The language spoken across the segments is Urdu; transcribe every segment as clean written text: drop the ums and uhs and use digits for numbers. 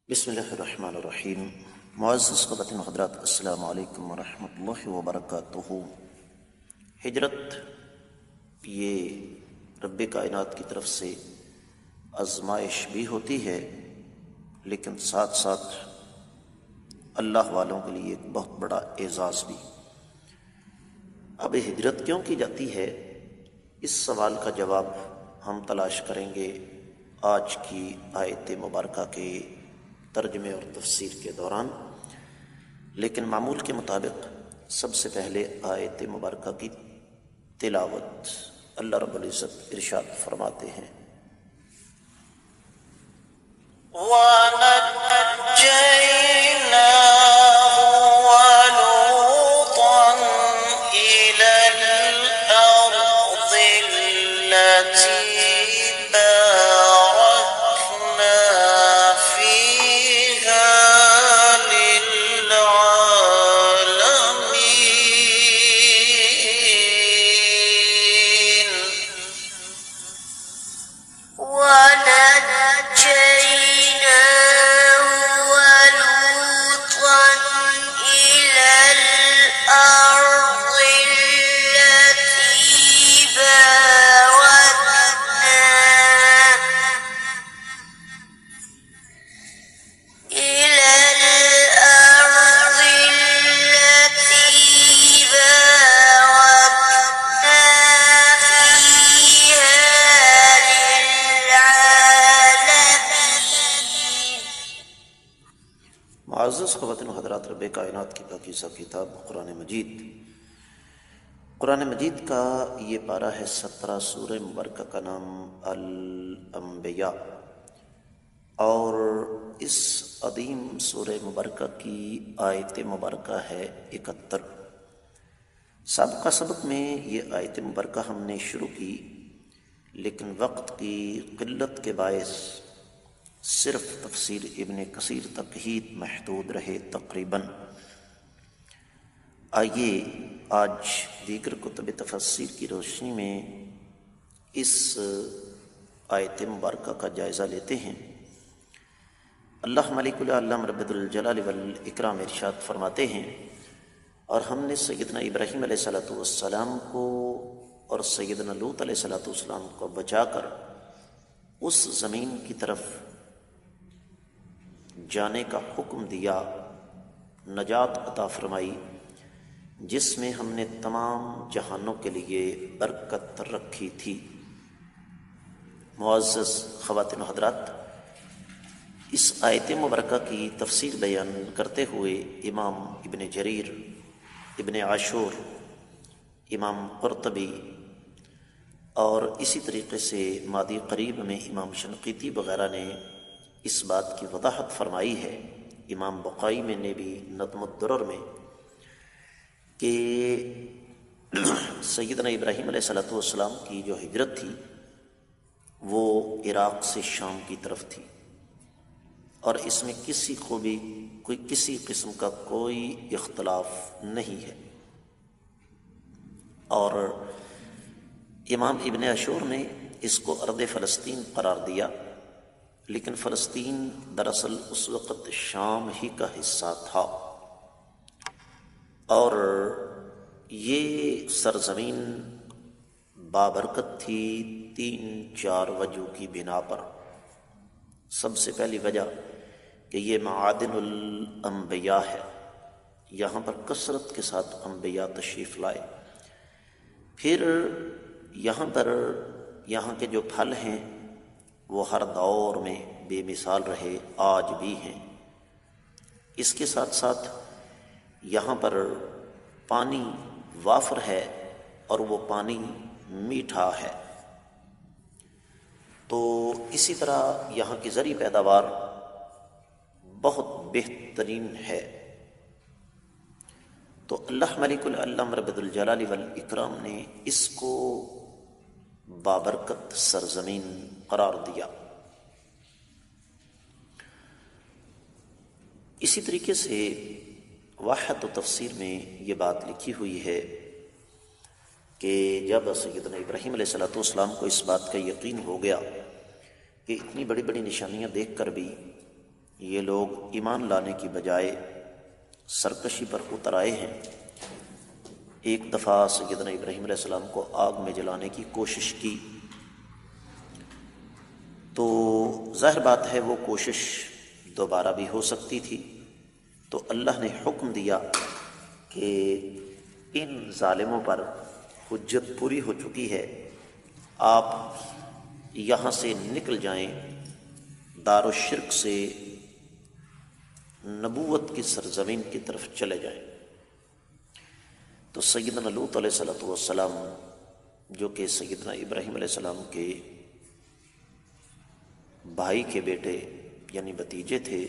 بسم اللہ الرحمن الرحیم۔ معزز خواتین و حضرات، السلام علیکم ورحمۃ اللہ وبرکاتہ۔ ہجرت یہ رب کائنات کی طرف سے آزمائش بھی ہوتی ہے، لیکن ساتھ ساتھ اللہ والوں کے لیے ایک بہت بڑا اعزاز بھی۔ اب ہجرت کیوں کی جاتی ہے، اس سوال کا جواب ہم تلاش کریں گے آج کی آیت مبارکہ کے ترجمے اور تفسیر کے دوران، لیکن معمول کے مطابق سب سے پہلے آیت مبارکہ کی تلاوت۔ اللہ رب العزت ارشاد فرماتے ہیں، معزز خواتین و حضرات، رب کائنات کی پاکیزہ کتاب قرآن مجید، قرآن مجید کا یہ پارہ ہے 17۔ سورہ مبارکہ کا نام الانبیاء، اور اس عظیم سورہ مبارکہ کی آیت مبارکہ ہے 71۔ سابقہ سبق میں یہ آیت مبارکہ ہم نے شروع کی، لیکن وقت کی قلت کے باعث صرف تفسیر ابن کثیر تک ہی محدود رہے تقریباً۔ آئیے آج دیگر کتب تفسیر کی روشنی میں اس آیت مبارکہ کا جائزہ لیتے ہیں۔ اللہ ملک العالم رب الجلال والاکرام ارشاد فرماتے ہیں، اور ہم نے سیدنا ابراہیم علیہ السلام کو اور سیدنا لوط علیہ السلام کو بچا کر اس زمین کی طرف جانے کا حکم دیا، نجات عطا فرمائی جس میں ہم نے تمام جہانوں کے لیے برکت رکھی تھی۔ معزز خواتین و حضرات، اس آیت مبارکہ کی تفسیر بیان کرتے ہوئے امام ابن جریر، ابن عاشور، امام قرطبی اور اسی طریقے سے مادی قریب میں امام شنقیطی وغیرہ نے اس بات کی وضاحت فرمائی ہے، امام بقائی میں نے بھی نظم الدرر میں، کہ سیدنا ابراہیم علیہ السلام کی جو ہجرت تھی وہ عراق سے شام کی طرف تھی، اور اس میں کسی کو بھی کسی قسم کا کوئی اختلاف نہیں ہے۔ اور امام ابن عاشور نے اس کو ارض فلسطین قرار دیا، لیکن فلسطین دراصل اس وقت شام ہی کا حصہ تھا، اور یہ سرزمین بابرکت تھی 3-4 وجہ کی بنا پر۔ سب سے پہلی وجہ کہ یہ معادن الانبیاء ہے، یہاں پر کثرت کے ساتھ انبیاء تشریف لائے۔ پھر یہاں کے جو پھل ہیں وہ ہر دور میں بے مثال رہے، آج بھی ہیں۔ اس کے ساتھ ساتھ یہاں پر پانی وافر ہے، اور وہ پانی میٹھا ہے، تو اسی طرح یہاں کی زرعی پیداوار بہت بہترین ہے۔ تو اللہ ملک العالم رب الجلال والاکرام نے اس کو بابرکت سرزمین قرار دیا۔ اسی طریقے سے واحد و تفسیر میں یہ بات لکھی ہوئی ہے کہ جب سیدنا ابراہیم علیہ السلام کو اس بات کا یقین ہو گیا کہ اتنی بڑی بڑی نشانیاں دیکھ کر بھی یہ لوگ ایمان لانے کی بجائے سرکشی پر اتر آئے ہیں۔ ایک دفعہ سیدنا ابراہیم علیہ السلام کو آگ میں جلانے کی کوشش کی تو ظاہر بات ہے وہ کوشش دوبارہ بھی ہو سکتی تھی، تو اللہ نے حکم دیا کہ ان ظالموں پر حجت پوری ہو چکی ہے، آپ یہاں سے نکل جائیں، دار الشرک سے نبوت کی سرزمین کی طرف چلے جائیں۔ تو سیدنا لوط علیہ السلام جو کہ سیدنا ابراہیم علیہ السلام کے بھائی کے بیٹے یعنی بھتیجے تھے،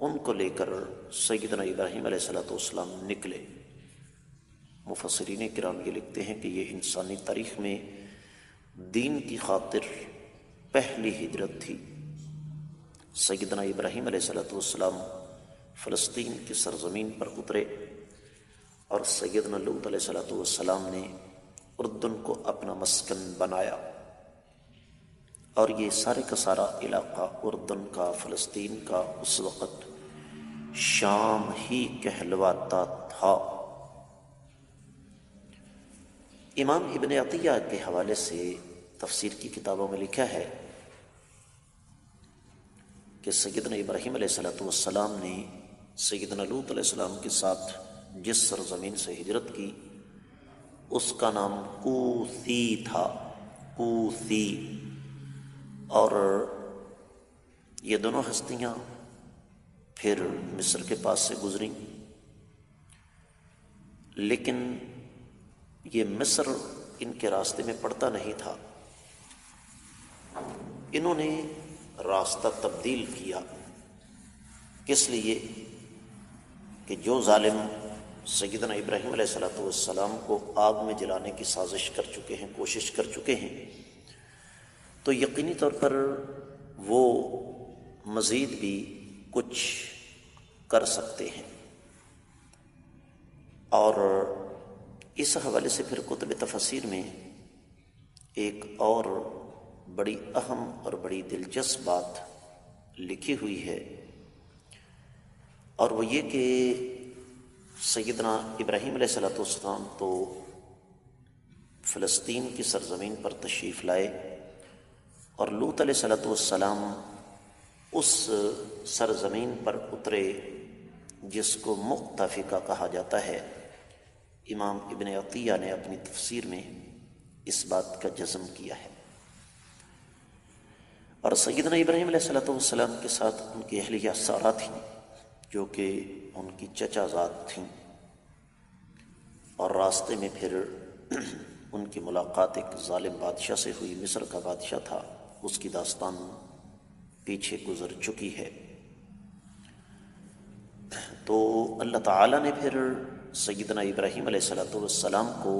ان کو لے کر سیدنا ابراہیم علیہ السلام نکلے۔ مفسرین کرام یہ لکھتے ہیں کہ یہ انسانی تاریخ میں دین کی خاطر پہلی ہجرت تھی۔ سیدنا ابراہیم علیہ السلام فلسطین کی سرزمین پر اترے اور سیدنا لوط علیہ السلام نے اردن کو اپنا مسکن بنایا، اور یہ سارے کا سارا علاقہ اردن کا، فلسطین کا اس وقت شام ہی کہلواتا تھا۔ امام ابن عطیہ کے حوالے سے تفسیر کی کتابوں میں لکھا ہے کہ سیدنا ابراہیم علیہ السلام نے سیدنا لوط علیہ السلام کے ساتھ جس سرزمین سے ہجرت کی اس کا نام کوثی تھا، کوثی، اور یہ دونوں ہستیاں پھر مصر کے پاس سے گزریں، لیکن یہ مصر ان کے راستے میں پڑتا نہیں تھا، انہوں نے راستہ تبدیل کیا۔ کس لیے؟ کہ جو ظالم سیدنا ابراہیم علیہ السلام کو آگ میں جلانے کی سازش کر چکے ہیں، کوشش کر چکے ہیں، تو یقینی طور پر وہ مزید بھی کچھ کر سکتے ہیں۔ اور اس حوالے سے پھر کتب تفسیر میں ایک اور بڑی اہم اور بڑی دلچسپ بات لکھی ہوئی ہے، اور وہ یہ کہ سیدنا ابراہیم علیہ السلام تو فلسطین کی سرزمین پر تشریف لائے، اور لوط علیہ السلام اس سرزمین پر اترے جس کو مؤتفقہ کہا جاتا ہے۔ امام ابن عطیہ نے اپنی تفسیر میں اس بات کا جزم کیا ہے۔ اور سیدنا ابراہیم علیہ السلام کے ساتھ ان کی اہلیہ سارہ تھیں جو کہ ان کی چچا زاد تھیں، اور راستے میں پھر ان کی ملاقات ایک ظالم بادشاہ سے ہوئی، مصر کا بادشاہ تھا، اس کی داستان پیچھے گزر چکی ہے۔ تو اللہ تعالیٰ نے پھر سیدنا ابراہیم علیہ السلام کو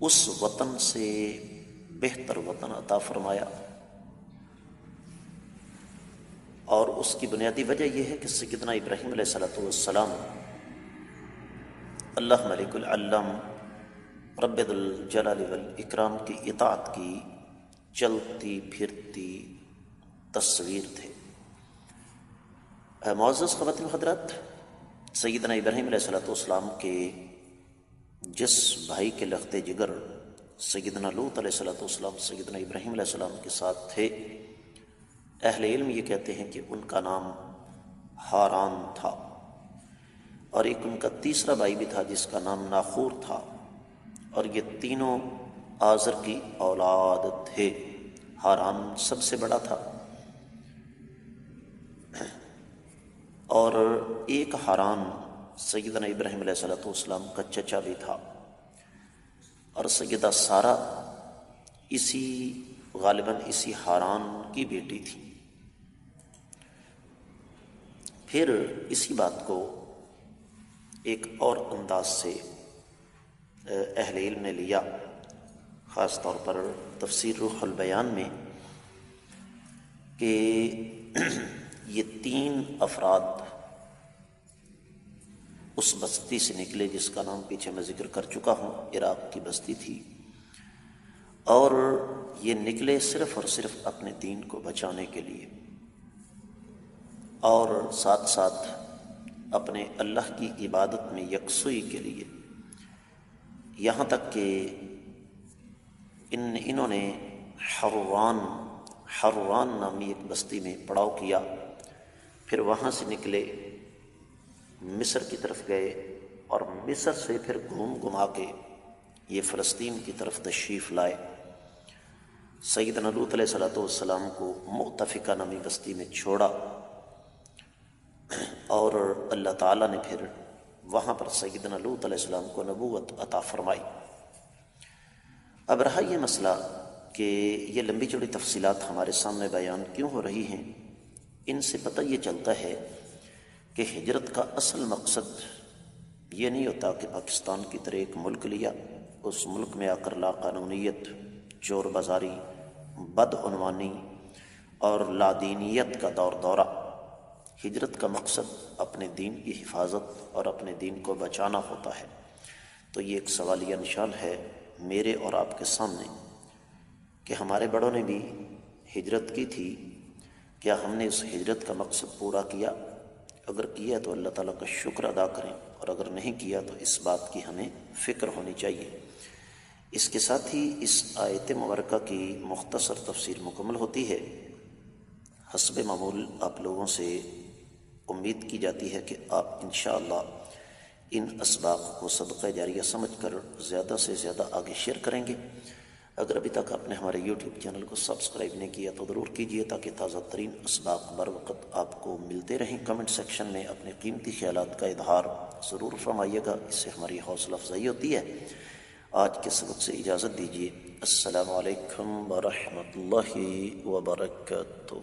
اس وطن سے بہتر وطن عطا فرمایا، اور اس کی بنیادی وجہ یہ ہے کہ سیدنا ابراہیم علیہ السلام اللہ ملک العلم رب ذی الجلال والاکرام کی اطاعت کی چلتی پھرتی تصویر تھے۔ معزز خواتین حضرات، سیدنا ابراہیم علیہ السلام کے جس بھائی کے لخت جگر سیدنا لوط علیہ السلام سیدنا ابراہیم علیہ السلام کے ساتھ تھے، اہل علم یہ کہتے ہیں کہ ان کا نام ہاران تھا، اور ایک ان کا تیسرا بھائی بھی تھا جس کا نام ناخور تھا، اور یہ تینوں آزر کی اولاد تھے۔ ہاران سب سے بڑا تھا، اور ایک ہاران سیدنا ابراہیم علیہ السلام کا چچا بھی تھا، اور سیدہ سارہ غالباً اسی ہاران کی بیٹی تھی۔ پھر اسی بات کو ایک اور انداز سے اہل علم نے لیا، خاص طور پر تفسیر روح البیان میں، کہ یہ تین افراد اس بستی سے نکلے جس کا نام پیچھے میں ذکر کر چکا ہوں، عراق کی بستی تھی، اور یہ نکلے صرف اور صرف اپنے دین کو بچانے کے لیے۔ اور ساتھ ساتھ اپنے اللہ کی عبادت میں یکسوئی کے لیے، یہاں تک کہ انہوں نے حروان نامی ایک بستی میں پڑاؤ کیا، پھر وہاں سے نکلے مصر کی طرف گئے، اور مصر سے پھر گھما کے یہ فلسطین کی طرف تشریف لائے۔ سیدنا لوط علیہ الصلوۃ والسلام کو مؤتفقہ نامی بستی میں چھوڑا، اور اللہ تعالیٰ نے پھر وہاں پر سیدنا لوط علیہ السلام کو نبوت عطا فرمائی۔ اب رہا یہ مسئلہ کہ یہ لمبی چوڑی تفصیلات ہمارے سامنے بیان کیوں ہو رہی ہیں، ان سے پتہ یہ چلتا ہے کہ ہجرت کا اصل مقصد یہ نہیں ہوتا کہ پاکستان کی طرح ایک ملک لیا، اس ملک میں آ کر لا قانونیت، چور بازاری، بدعنوانی اور لادینیت کا دورہ۔ ہجرت کا مقصد اپنے دین کی حفاظت اور اپنے دین کو بچانا ہوتا ہے۔ تو یہ ایک سوالیہ نشان ہے میرے اور آپ کے سامنے کہ ہمارے بڑوں نے بھی ہجرت کی تھی، کیا ہم نے اس ہجرت کا مقصد پورا کیا؟ اگر کیا تو اللہ تعالیٰ کا شکر ادا کریں، اور اگر نہیں کیا تو اس بات کی ہمیں فکر ہونی چاہیے۔ اس کے ساتھ ہی اس آیت مبارکہ کی مختصر تفسیر مکمل ہوتی ہے۔ حسب معمول آپ لوگوں سے امید کی جاتی ہے کہ آپ انشاءاللہ ان اسباق کو صدقہ جاریہ سمجھ کر زیادہ سے زیادہ آگے شیئر کریں گے۔ اگر ابھی تک آپ نے ہمارے یوٹیوب چینل کو سبسکرائب نہیں کیا تو ضرور کیجیے، تاکہ تازہ ترین اسباق بر وقت آپ کو ملتے رہیں۔ کمنٹ سیکشن میں اپنے قیمتی خیالات کا اظہار ضرور فرمائیے گا، اس سے ہماری حوصلہ افزائی ہوتی ہے۔ آج کے سبق سے اجازت دیجیے۔ السلام علیکم ورحمۃ اللہ وبرکاتہ۔